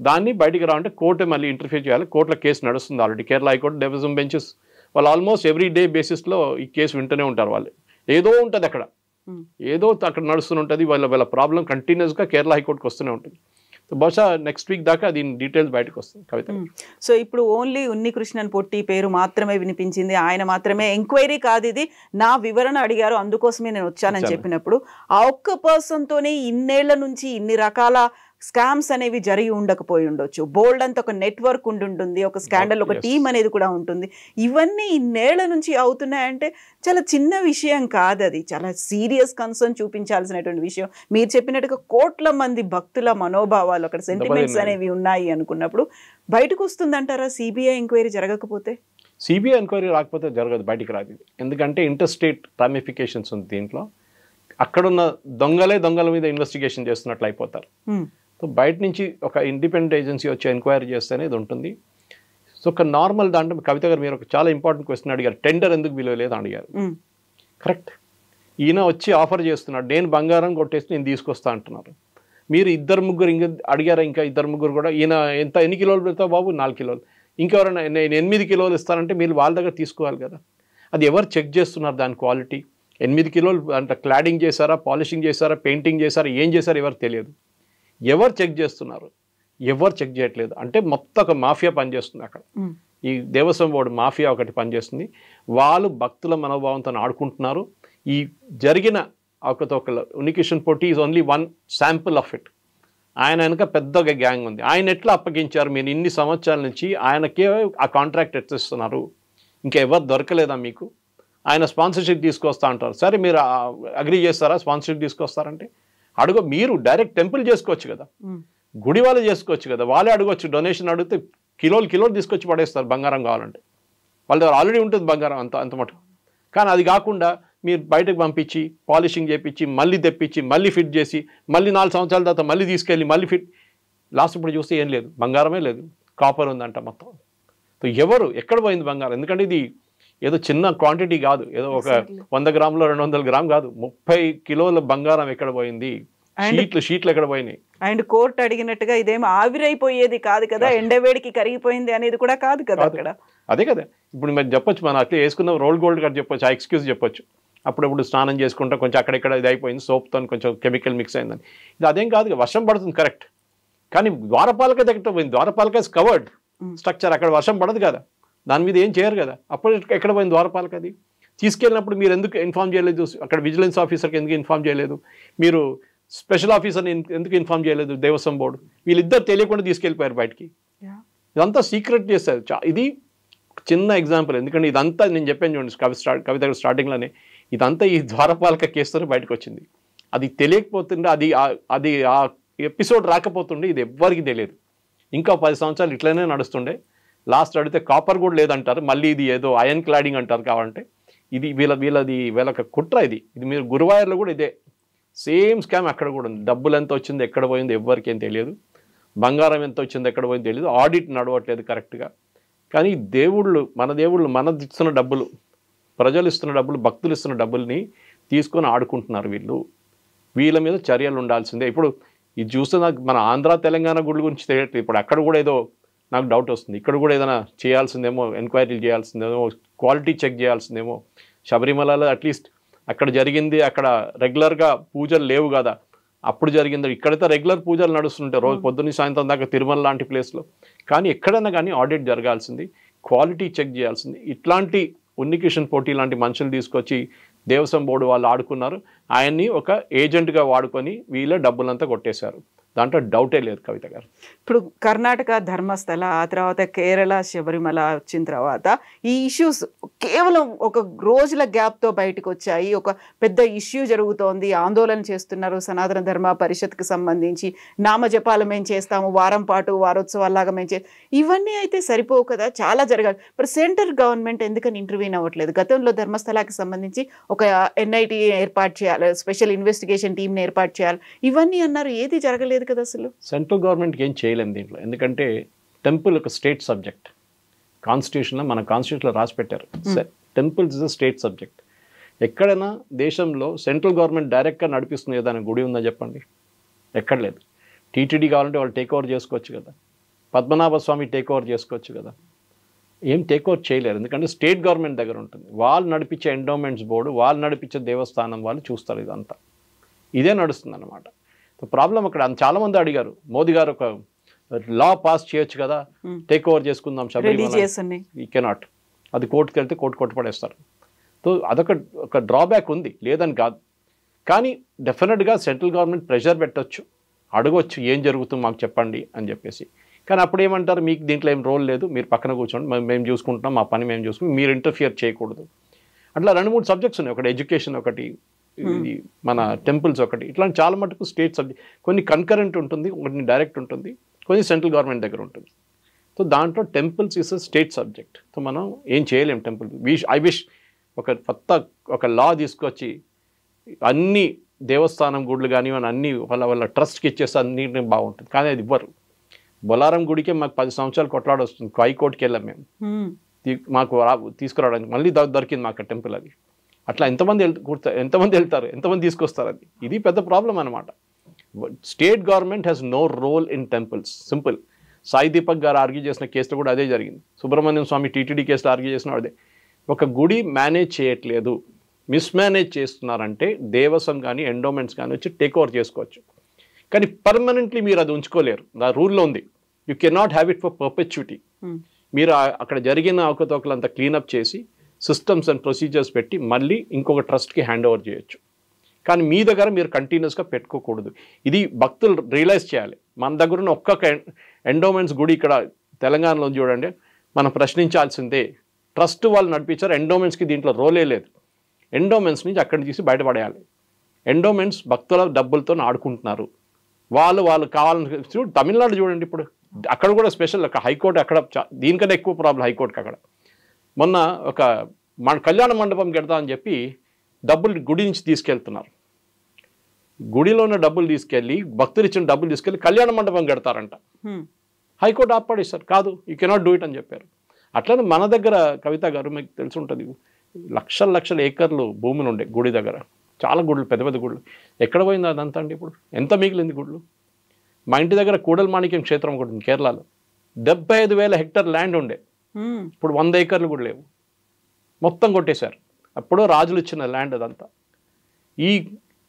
దాన్ని బయటికి రావాలంటే కోర్టు మళ్ళీ ఇంటర్ఫియర్ చేయాలి. కోర్టులో కేసు నడుస్తుంది already. Kerala high court division benches వాళ్ళు ఆల్మోస్ట్ ఎవ్రీ డే బేసిస్లో ఈ కేసు వింటూనే ఉంటారు. వాళ్ళు ఏదో ఉంటుంది అక్కడ, ఏదో అక్కడ నడుస్తూనే ఉంటుంది. వాళ్ళ ప్రాబ్లం కంటిన్యూస్గా కేరళ హైకోర్టుకి వస్తూనే ఉంటుంది. బహుశా నెక్స్ట్ వీక్ దాకా దీని డీటెయిల్స్ బయటకు వస్తుంది. కవిత, సో ఇప్పుడు ఓన్లీ ఉన్నికృష్ణన్ పొట్టి పేరు మాత్రమే వినిపించింది, ఆయన మాత్రమే ఎంక్వైరీ కాదు ఇది, నా వివరణ అడిగారు అందుకోసమే నేను వచ్చానని చెప్పినప్పుడు ఆ ఒక్క పర్సన్తోనే ఇన్నేళ్ల నుంచి ఇన్ని రకాల స్కామ్స్ అనేవి జరిగి ఉండకపోయి ఉండొచ్చు. బోల్డ్ అంత ఒక నెట్వర్క్ ఉంటుంది, ఒక స్కాండల్, ఒక టీం అనేది కూడా ఉంటుంది. ఇవన్నీ ఇన్నేళ్ల నుంచి అవుతున్నాయంటే చాలా చిన్న విషయం కాదు, అది చాలా సీరియస్ కన్సర్న్ చూపించాల్సినటువంటి విషయం. మీరు చెప్పినట్టుగా కోట్ల మంది భక్తుల మనోభావాలు, అక్కడ సెంటిమెంట్స్ అనేవి ఉన్నాయి అనుకున్నప్పుడు బయటకు వస్తుందంటారా సిబిఐ ఎంక్వైరీ జరగకపోతే? సిబిఐ ఎంక్వైరీ రాకపోతే జరగదు, బయటికి రాదు. ఎందుకంటే ఇంటర్ స్టేట్ రామిఫికేషన్స్ ఉంది దీంట్లో. అక్కడున్న దొంగల మీద ఇన్వెస్టిగేషన్ చేస్తున్నట్లు అయిపోతారు. సో బయట నుంచి ఒక ఇండిపెండెంట్ ఏజెన్సీ వచ్చి ఎంక్వైరీ చేస్తేనే ఇది ఉంటుంది. సో ఒక నార్మల్ దాంట్లో కవిత గారు మీరు ఒక చాలా ఇంపార్టెంట్ క్వశ్చన్ అడిగారు, టెండర్ ఎందుకు విలువ లేదు అడిగారు. కరెక్ట్. ఈయన వచ్చి ఆఫర్ చేస్తున్నాడు, నేను బంగారం కొట్టేసి నేను తీసుకొస్తా అంటున్నారు. మీరు 2-3 ఇంకా అడిగారా? ఇంకా 2-3 కూడా ఈయన ఎన్ని కిలోలు పెడతావు బాబు? 4 కిలోలు. ఇంకెవరైనా నేను 8 కిలోలు ఇస్తానంటే మీరు వాళ్ళ దగ్గర తీసుకోవాలి కదా. అది ఎవరు చెక్ చేస్తున్నారు దాని క్వాలిటీ? 8 కిలోలు అంటే క్లాడింగ్ చేశారా, పాలిషింగ్ చేశారా, పెయింటింగ్ చేశారా, ఏం చేశారు ఎవరు తెలియదు. ఎవరు చెక్ చేస్తున్నారు? ఎవరు చెక్ చేయట్లేదు. అంటే మొత్తం ఒక మాఫియా పనిచేస్తుంది అక్కడ. ఈ దేవస్వం బోర్డు మాఫియా ఒకటి పనిచేస్తుంది. వాళ్ళు భక్తుల మనోభావంతో ఆడుకుంటున్నారు. ఈ జరిగిన ఒకతొకల Unnikrishnan Potti is only one sample of it. ఆయన వెనక పెద్దగా గ్యాంగ్ ఉంది. ఆయన ఎట్లా అప్పగించారు? మీరు ఇన్ని సంవత్సరాల నుంచి ఆయనకే ఆ కాంట్రాక్ట్ ఎట్టిస్తున్నారు, ఇంకా ఎవరు దొరకలేదా మీకు? ఆయన స్పాన్సర్షిప్ తీసుకొస్తా అంటారు. సరే మీరు అగ్రీ చేస్తారా స్పాన్సర్షిప్ తీసుకొస్తారంటే? మీరు డైరెక్ట్ టెంపుల్ చేసుకోవచ్చు కదా, గుడి వాళ్ళు చేసుకోవచ్చు కదా, వాళ్ళే అడగవచ్చు. డొనేషన్ అడిగితే కిలోలు తీసుకొచ్చి పడేస్తారు బంగారం కావాలంటే. వాళ్ళ దగ్గర ఆల్రెడీ ఉంటుంది బంగారం అంత మటుకు. కానీ అది కాకుండా మీరు బయటకు పంపించి పాలిషింగ్ చేయించి మళ్ళీ తెప్పించి మళ్ళీ ఫిట్ చేసి మళ్ళీ 4 సంవత్సరాల తర్వాత మళ్ళీ తీసుకెళ్ళి మళ్ళీ ఫిట్. లాస్ట్ ఇప్పుడు చూస్తే ఏం లేదు, బంగారమే లేదు, కాపర్ ఉందంట మొత్తం. సో ఎక్కడ పోయింది బంగారం? ఎందుకంటే ఇది ఏదో చిన్న క్వాంటిటీ కాదు, ఏదో ఒక 100 గ్రాములు 200 గ్రాములు కాదు, 30 కిలోల బంగారం ఎక్కడ పోయింది, షీట్లు ఎక్కడ పోయినాయి. అండ్ కోర్టు అడిగినట్టుగా ఇదేం ఆవిరైపోయేది కాదు కదా, ఎండవేడికి కరిగిపోయింది అనేది కూడా కాదు కదా అక్కడ. అదే కదా ఇప్పుడు మీరు చెప్పొచ్చు, మనం అట్లా వేసుకున్న రోల్ గోల్డ్ కట్ చెప్పొచ్చు, ఆ ఎక్స్క్యూజ్ చెప్పొచ్చు. అప్పుడప్పుడు స్నానం చేసుకుంటా కొంచెం అక్కడెక్కడ ఇది అయిపోయింది, సోప్తో కొంచెం కెమికల్ మిక్స్ అయిందని. ఇది అదేం కాదు, వర్షం పడుతుంది కరెక్ట్, కానీ ద్వారపాలక దగ్గర పోయింది. ద్వారపాలక కవర్డ్ స్ట్రక్చర్, అక్కడ వర్షం పడదు కదా, దాని మీద ఏం చేయరు కదా. అప్పుడు ఎక్కడ పోయింది ద్వారపాలక? అది తీసుకెళ్ళినప్పుడు మీరు ఎందుకు ఇన్ఫార్మ్ చేయలేదు? అక్కడ విజిలెన్స్ ఆఫీసర్కి ఎందుకు ఇన్ఫార్మ్ చేయలేదు? మీరు స్పెషల్ ఆఫీసర్ని ఎందుకు ఇన్ఫార్మ్ చేయలేదు? దేవస్వం బోర్డు వీళ్ళిద్దరు తెలియకుండా తీసుకెళ్ళిపోయారు బయటికి. ఇదంతా సీక్రెట్ చేస్తారు. ఇది చిన్న ఎగ్జాంపుల్, ఎందుకంటే ఇదంతా నేను చెప్పాను చూడండి కవిత స్టార్టింగ్లోనే, ఇదంతా ఈ ద్వారపాలక కేసుతో బయటకు వచ్చింది. అది తెలియకపోతుండే, అది ఆ ఎపిసోడ్ రాకపోతుండే ఇది ఎవ్వరికి తెలియదు. ఇంకా 10 సంవత్సరాలు ఇట్లనే నడుస్తుండే. లాస్ట్ అడిగితే కాపర్ కూడా లేదంటారు, మళ్ళీ ఇది ఏదో అయన్ క్లాడింగ్ అంటారు. కావాలంటే ఇది వీళ్ళకి కుట్ర. ఇది మీరు గురువాయూర్లో కూడా ఇదే సేమ్ స్కామ్ అక్కడ కూడా ఉంది. డబ్బులు ఎంత వచ్చింది, ఎక్కడ పోయింది ఎవ్వరికి ఏం తెలియదు. బంగారం ఎంత వచ్చింది, ఎక్కడ పోయింది తెలియదు. ఆడిట్ నడవట్లేదు కరెక్ట్గా. కానీ మన దేవుళ్ళు ఇస్తున్న డబ్బులు, ప్రజలు ఇస్తున్న డబ్బులు, భక్తులు ఇస్తున్న డబ్బుల్ని తీసుకొని ఆడుకుంటున్నారు వీళ్ళ మీద చర్యలు ఉండాల్సిందే. ఇప్పుడు ఇది చూస్తే నాకు మన ఆంధ్ర తెలంగాణ గుడి గురించి తెలియట్లేదు. ఇప్పుడు అక్కడ కూడా ఏదో నాకు డౌట్ వస్తుంది, ఇక్కడ కూడా ఏదైనా చేయాల్సిందేమో, ఎంక్వైరీలు చేయాల్సిందేమో, క్వాలిటీ చెక్ చేయాల్సిందేమో. శబరిమలలో అట్లీస్ట్ అక్కడ జరిగింది, అక్కడ రెగ్యులర్గా పూజలు లేవు కదా, అప్పుడు జరిగింది. ఇక్కడైతే రెగ్యులర్ పూజలు నడుస్తుంటాయి రోజు పొద్దున్న సాయంత్రం దాకా తిరుమల లాంటి ప్లేస్లో. కానీ ఎక్కడైనా కానీ ఆడిట్ జరగాల్సింది, క్వాలిటీ చెక్ చేయాల్సింది. ఇట్లాంటి ఉన్నికృష్ణన్ పొట్టి లాంటి మనుషులు తీసుకొచ్చి దేవస్వం బోర్డు వాళ్ళు ఆడుకున్నారు, ఆయన్ని ఒక ఏజెంట్గా వాడుకొని వీళ్ళ డబ్బులంతా కొట్టేశారు. దాంట్లో డౌటే లేదు కవిత గారు. ఇప్పుడు కర్ణాటక ధర్మస్థల, ఆ తర్వాత కేరళ శబరిమల వచ్చిన తర్వాత ఈ ఇష్యూస్ కేవలం ఒక రోజుల గ్యాప్తో బయటకు వచ్చాయి. ఒక పెద్ద ఇష్యూ జరుగుతోంది, ఆందోళన చేస్తున్నారు సనాతన ధర్మ పరిషత్కి సంబంధించి. నామజపాలు మేము చేస్తాము, వారం పాటు వారోత్సవాల్లాగా మేము ఇవన్నీ అయితే సరిపోవు కదా, చాలా జరగాలి. మరి సెంట్రల్ గవర్నమెంట్ ఎందుకని ఇంటర్వ్యూన్ అవ్వట్లేదు? గతంలో ధర్మస్థలాకి సంబంధించి ఒక ఎన్ఐటీ ఏర్పాటు చేయాలి, స్పెషల్ ఇన్వెస్టిగేషన్ టీంని ఏర్పాటు చేయాలి, ఇవన్నీ అన్నారు, ఏది జరగలేదు కదా అసలు. సెంట్రల్ గవర్నమెంట్కి ఏం చేయలేము దీంట్లో, ఎందుకంటే టెంపుల్ ఒక స్టేట్ సబ్జెక్ట్. కాన్స్టిట్యూషన్లో మన కాన్స్టిట్యూషన్లో రాసి పెట్టారు, temples is a state subject. ఎక్కడైనా దేశంలో సెంట్రల్ గవర్నమెంట్ డైరెక్ట్గా నడిపిస్తుంది ఏదైనా గుడి ఉందా చెప్పండి? ఎక్కడ లేదు. టీటీడీ కావాలంటే వాళ్ళు టేక్ ఓవర్ చేసుకోవచ్చు కదా, పద్మనాభ స్వామి టేక్ ఓవర్ చేసుకోవచ్చు కదా, ఏం టేక్ ఓవర్ చేయలేరు. ఎందుకంటే స్టేట్ గవర్నమెంట్ దగ్గర ఉంటుంది. వాళ్ళు నడిపించే ఎండోమెంట్స్ బోర్డు, వాళ్ళు నడిపించే దేవస్థానం వాళ్ళు చూస్తారు. ఇదంతా ఇదే నడుస్తుంది అన్నమాట. ప్రాబ్లం అక్కడ చాలామంది అడిగారు, మోదీ గారు ఒక లా పాస్ చేయొచ్చు కదా, టేక్ ఓవర్ చేసుకుందాం శబరిమల. ఈ కెనాట్, అది కోర్టుకి వెళ్తే కోర్టు కొట్టుపడేస్తారు. సో అదొక డ్రాబ్యాక్ ఉంది, లేదని కాదు. కానీ డెఫినెట్గా సెంట్రల్ గవర్నమెంట్ ప్రెషర్ పెట్టవచ్చు, అడగవచ్చు ఏం జరుగుతుంది మాకు చెప్పండి అని చెప్పేసి. కానీ అప్పుడు ఏమంటారు, మీకు దీంట్లో ఏం రోల్ లేదు, మీరు పక్కన కూర్చోండి, మేము చూసుకుంటున్నాం, మా పని మేము చూసుకుంటాం, మీరు ఇంటర్ఫియర్ చేయకూడదు. అట్లా 2-3 సబ్జెక్ట్స్ ఉన్నాయి. ఒకటి ఎడ్యుకేషన్, ఒకటి మన టెంపుల్స్, ఒకటి ఇట్లాంటి చాలా మటుకు స్టేట్ సబ్జెక్ట్. కొన్ని కన్కరెంట్ ఉంటుంది, కొన్ని డైరెక్ట్ ఉంటుంది, కొన్ని సెంట్రల్ గవర్నమెంట్ దగ్గర ఉంటుంది. సో దాంట్లో temples is a state subject. So మనం ఏం చేయలేం. టెంపుల్ ఐ విష్ ఒక లా తీసుకొచ్చి అన్ని దేవస్థానం గుడులు కానివ్వండి అన్ని వాళ్ళ ట్రస్ట్కి ఇచ్చేస్తే అన్నింటినీ బాగుంటుంది. కానీ అది ఇవ్వరు. బొలారం గుడికే మాకు 10 సంవత్సరాలు కొట్లాడ వస్తుంది. హైకోర్టుకి వెళ్ళాం మేము, మాకు తీసుకురావడానికి. మళ్ళీ దొరికింది మాకు టెంపుల్. అది అట్లా ఎంతమంది వెళ్తారు, ఎంతమంది తీసుకొస్తారు? అది ఇది పెద్ద ప్రాబ్లం అనమాట. State government has no role in temples. Simple. Sai Deepak గారు ఆర్గ్యూ చేసిన కేసులో కూడా అదే జరిగింది. సుబ్రహ్మణ్యం స్వామి టీటీడీ కేసులో ఆర్గ్యూ చేసిన అదే. ఒక గుడి మేనేజ్ చేయట్లేదు, మిస్మేనేజ్ చేస్తున్నారంటే దేవస్వం కానీ ఎండోమెంట్స్ కానీ వచ్చి టేక్ ఓవర్ చేసుకోవచ్చు. కానీ పర్మనెంట్లీ మీరు అది ఉంచుకోలేరు. ఆ రూల్లో ఉంది, you cannot have it for perpetuity. మీరు అక్కడ జరిగిన అవకతవకలంతా క్లీనప్ చేసి సిస్టమ్స్ అండ్ ప్రొసీజర్స్ పెట్టి మళ్ళీ ఇంకొక ట్రస్ట్కి హ్యాండ్ ఓవర్ చేయొచ్చు. కానీ మీ దగ్గర మీరు కంటిన్యూస్గా పెట్టుకోకూడదు. ఇది భక్తులు రియలైజ్ చేయాలి. మన దగ్గర ఉన్న ఒక్క ఎండోమెంట్స్ గుడి ఇక్కడ తెలంగాణలో చూడండి, మనం ప్రశ్నించాల్సిందే. ట్రస్ట్ వాళ్ళు నడిపించారు, ఎండోమెంట్స్కి దీంట్లో రోలే లేదు. ఎండోమెంట్స్ నుంచి అక్కడి నుంచి బయటపడేయాలి. ఎండోమెంట్స్ భక్తుల డబ్బులతో ఆడుకుంటున్నారు. వాళ్ళు కావాలని తమిళనాడు చూడండి, ఇప్పుడు అక్కడ కూడా స్పెషల్. అక్కడ హైకోర్టు అక్కడ దీనికన్నా ఎక్కువ ప్రాబ్లం హైకోర్టుకి. అక్కడ మొన్న ఒక కళ్యాణ మండపం కడతా అని చెప్పి డబ్బులు గుడి నుంచి తీసుకెళ్తున్నారు. గుడిలో ఉన్న డబ్బులు తీసుకెళ్ళి, భక్తులు ఇచ్చిన డబ్బులు తీసుకెళ్ళి కళ్యాణ మండపం కడతారంట. హైకోర్టు ఆపడేస్తారు, కాదు యూ కెనాట్ డూ ఇట్ అని చెప్పారు. అట్లనే మన దగ్గర కవిత గారు మీకు తెలిసి ఉంటుంది, లక్షల ఏకర్లు భూములు ఉండే గుడి దగ్గర. చాలా గుళ్ళు, పెద్ద పెద్ద గుళ్ళు. ఎక్కడ పోయింది అదంతా అండి? ఇప్పుడు ఎంత మిగిలింది గుళ్ళు? మా ఇంటి దగ్గర కూడల్మాణిక్యం క్షేత్రం ఒకటి ఉంది కేరళలో. 75,000 హెక్టర్ ల్యాండ్ ఉండే, ఇప్పుడు 100 ఏకర్లు కూడా లేవు, మొత్తం కొట్టేశారు. అప్పుడు రాజులు ఇచ్చిన ల్యాండ్ అదంతా. ఈ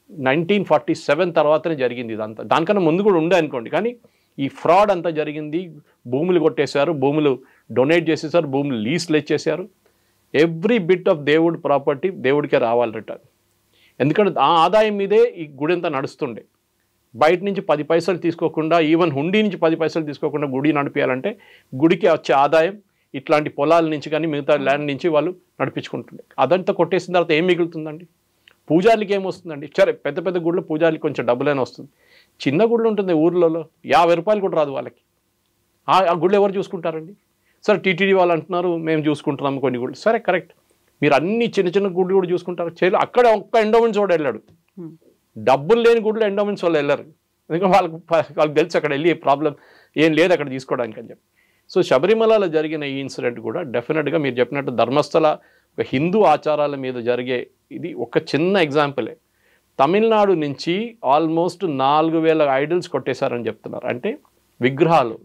1947 తర్వాతనే జరిగింది ఇదంతా. దానికన్నా ముందు కూడా ఉండే అనుకోండి, కానీ ఈ ఫ్రాడ్ అంతా జరిగింది. భూములు కొట్టేశారు, భూములు డొనేట్ చేసేసారు, భూములు లీజ్లు ఇచ్చేసారు. ఎవ్రీ బిట్ ఆఫ్ దేవుడి ప్రాపర్టీ దేవుడికే రావాలి రిటర్న్. ఎందుకంటే ఆ ఆదాయం మీదే ఈ గుడి అంతా నడుస్తుండే. బయట నుంచి 10 పైసలు తీసుకోకుండా, ఈవెన్ హుండీ నుంచి 10 పైసలు తీసుకోకుండా గుడి నడిపించాలంటే గుడికి వచ్చే ఆదాయం ఇట్లాంటి పొలాల నుంచి కానీ మిగతా ల్యాండ్ నుంచి వాళ్ళు నడిపించుకుంటుండే. అదంతా కొట్టేసిన తర్వాత ఏం మిగులుతుందండి? పూజారికి ఏమొస్తుందండి? సరే పెద్ద పెద్ద గుళ్ళు పూజారికి కొంచెం డబ్బులైనా వస్తుంది. చిన్న గుళ్ళు ఉంటుంది ఊర్లలో, 50 రూపాయలు కూడా రాదు వాళ్ళకి. ఆ గుళ్ళు ఎవరు చూసుకుంటారండి? సరే టీటీడీ వాళ్ళు అంటున్నారు మేము చూసుకుంటున్నాము కొన్ని గుళ్ళు. సరే కరెక్ట్, మీరు అన్ని చిన్న చిన్న గుళ్ళు కూడా చూసుకుంటారు. అక్కడ ఒక్క ఎండోమెంట్స్ వాడు వెళ్ళాడు. డబ్బులు లేని గుళ్ళు ఎండోమెంట్స్ వాళ్ళు వెళ్ళారు. ఎందుకంటే వాళ్ళకి తెలుసు అక్కడ వెళ్ళి ప్రాబ్లం ఏం లేదు అక్కడ తీసుకోవడానికి అని చెప్పి. సో శబరిమలలో జరిగిన ఈ ఇన్సిడెంట్ కూడా డెఫినెట్గా మీరు చెప్పినట్టు ధర్మస్థల ఒక హిందూ ఆచారాల మీద జరిగే ఇది ఒక చిన్న ఎగ్జాంపులే. తమిళనాడు నుంచి ఆల్మోస్ట్ 4,000 ఐడల్స్ కొట్టేశారని చెప్తున్నారు. అంటే విగ్రహాలు,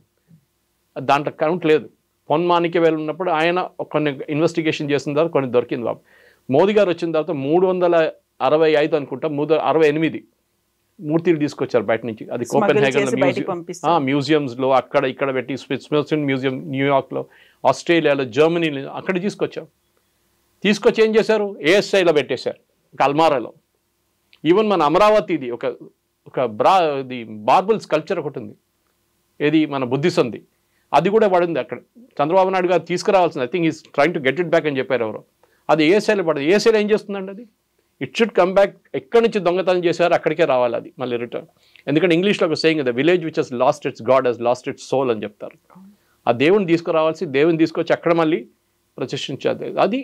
దాంట్లో కౌంట్ లేదు. పొన్మాణిక్యవేలు ఉన్నప్పుడు ఆయన కొన్ని ఇన్వెస్టిగేషన్ చేసిన తర్వాత కొన్ని దొరికింది బాబు. మోదీ గారు వచ్చిన తర్వాత 365 అనుకుంటా 368 మూర్తిలు తీసుకొచ్చారు బయట నుంచి. అది కోపెన్హేగన్లో మ్యూజియంస్లో అక్కడ ఇక్కడ పెట్టి, స్మిథ్సోనియన్ మ్యూజియం న్యూయార్క్లో, ఆస్ట్రేలియాలో, జర్మనీలో అక్కడ తీసుకొచ్చి ఏం చేశారు? ASIలో పెట్టేశారు. ఒక అల్మారాలో. ఈవెన్ మన అమరావతిది ఒక ఇది మార్బుల్ స్కల్ప్చర్ ఒకటి ఉంది, ఏది మన బుద్ధిస్తుంది, అది కూడా పడింది అక్కడ. చంద్రబాబు నాయుడు గారు తీసుకురావాల్సింది, I think is trying to get it back అని చెప్పారు ఎవరో. అది ఏసీలో పడింది. ఏసీలో ఏం చేస్తుందండి అది? It should come back. ఎక్కడి నుంచి దొంగతనం చేశారో అక్కడికే రావాలి అది మళ్ళీ రిటర్న్. ఎందుకంటే ఇంగ్లీష్లో ఒక saying, the village which has lost its god has lost its soul అని చెప్తారు. ఆ దేవుని తీసుకురావాల్సి, దేవుని తీసుకొచ్చి అక్కడ మళ్ళీ ప్రతిష్ఠించాలి. అది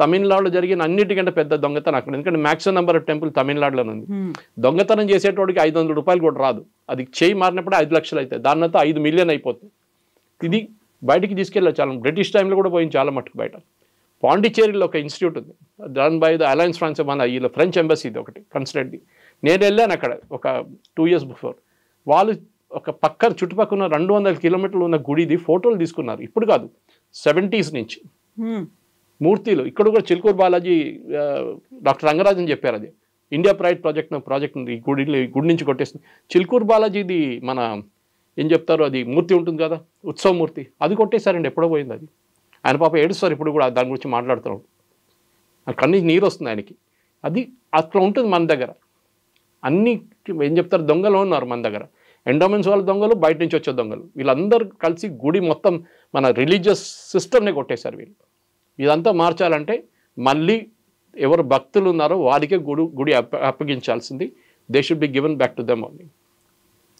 తమిళనాడులో జరిగిన అన్నిటికంటే పెద్ద దొంగతనం అక్కడ. ఎందుకంటే మ్యాక్సిమం నెంబర్ ఆఫ్ టెంపుల్ తమిళనాడులోనే ఉంది. దొంగతనం చేసేటోడికి 500 రూపాయలు కూడా రాదు, అది చేయి మారినప్పుడు 5 లక్షలు అవుతాయి, దానితో 5 మిలియన్ అయిపోతుంది. ఇది బయటికి తీసుకెళ్ళాలి. చాలా బ్రిటిష్ టైంలో కూడా పోయింది చాలా మటుకు బయట. పాండిచేరిలో ఒక ఇన్స్టిట్యూట్ ఉంది, run by the Alliance France, మన వీళ్ళ ఫ్రెంచ్ ఎంబసీది ఒకటి కన్సిడర్ది. నేను వెళ్ళాను అక్కడ ఒక 2 years బిఫోర్. వాళ్ళు ఒక పక్కన చుట్టుపక్కల 200 కిలోమీటర్లు ఉన్న గుడిది ఫోటోలు తీసుకున్నారు. ఇప్పుడు కాదు, 70s నుంచి మూర్తిలు. ఇక్కడ కూడా చిలుకూరు బాలాజీ, డాక్టర్ రంగరాజన్ చెప్పారు, అది ఇండియా ప్రైడ్ ప్రాజెక్ట్ ఉంది. ఈ గుడి నుంచి కొట్టేస్తుంది. చిలుకూరు బాలాజీది మన ఏం చెప్తారు, అది మూర్తి ఉంటుంది కదా, ఉత్సవ మూర్తి, అది కొట్టేశారండి. ఎప్పుడో పోయింది అది. ఆయన పాప ఏడుస్తారు ఇప్పుడు కూడా దాని గురించి మాట్లాడుతున్నాడు. కన్నీ నీరు వస్తుంది ఆయనకి. అది అట్లా ఉంటుంది మన దగ్గర. అన్ని ఏం చెప్తారు, దొంగలు ఉన్నారు మన దగ్గర. ఎండోమెంట్స్ వాళ్ళ దొంగలు, బయట నుంచి వచ్చే దొంగలు, వీళ్ళందరూ కలిసి గుడి మొత్తం మన రిలీజియస్ సిస్టమ్నే కొట్టేశారు వీళ్ళు. ఇదంతా మార్చాలంటే మళ్ళీ ఎవరు భక్తులు ఉన్నారో వారికే గుడి అప్పగించాల్సింది. They should be given back to them only.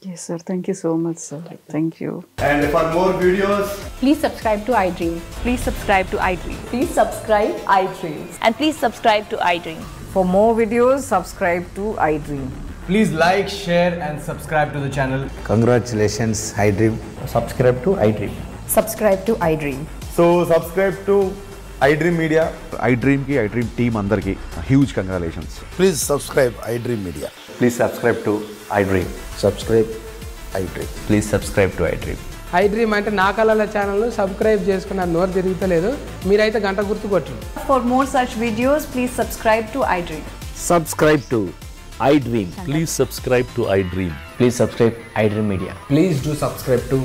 Yes, sir. Thank you so much, sir. Thank you. And for more videos, Please subscribe to iDream. Please subscribe to iDream. Please subscribe iDream. And please subscribe to iDream. For more videos, subscribe to iDream. please like, share and subscribe to the channel. Congratulations, iDream. Subscribe to iDream. Subscribe to iDream. So subscribe to iDream Media. iDream ki iDream team andarki huge congratulations. Please subscribe iDream Media. Please subscribe to iDream. Subscribe iDream. Please subscribe to iDream. iDream అంటే నా కళల ఛానల్ను సబ్స్క్రైబ్ చేసుకున్న నోరు తిరుగుతలేదు, మీరైతే గంట గుర్తు కొట్టండి. For more such videos, please subscribe to iDream. Subscribe to iDream. Please subscribe to iDream. Please subscribe iDream Media. Please do subscribe to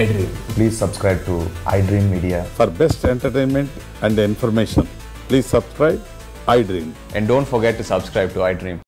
iDream. Please subscribe to iDream Media. For best entertainment and information, please subscribe iDream. And don't forget to subscribe to iDream.